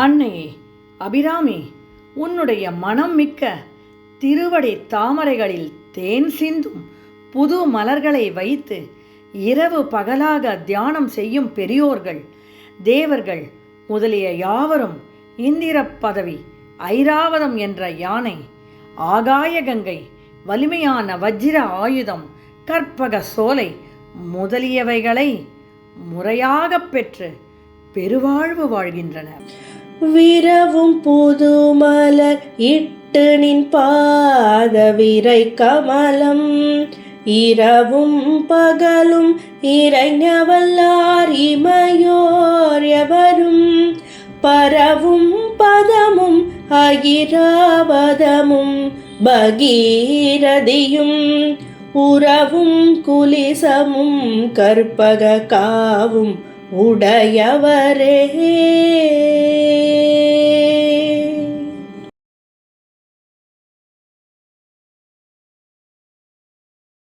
அன்னையே அபிராமி, உன்னுடைய மனம் மிக்க திருவடி தாமரைகளில் தேன் சிந்தும் புது மலர்களை வைத்து இரவு பகலாக தியானம் செய்யும் பெரியோர்கள், தேவர்கள் முதலிய யாவரும் இந்திர பதவி, ஐராவதம் என்ற யானை, ஆகாய கங்கை, வலிமையான வஜ்ர ஆயுதம், கற்பக சோலை முதலியவைகளை முறையாக பெற்று பெருவாழ்வு வாழ்கின்றனர். விரவும் புது மலர் இட்டு நின் பாத விரை கமலம், இரவும் பகலும் இறைஞவல்லார் இமையோர் எவரும், பரவும் பதமும் அகிராவதமும் பகீரதியும், உறவும் குலிசமும் கற்பக காவும் உடையவரே.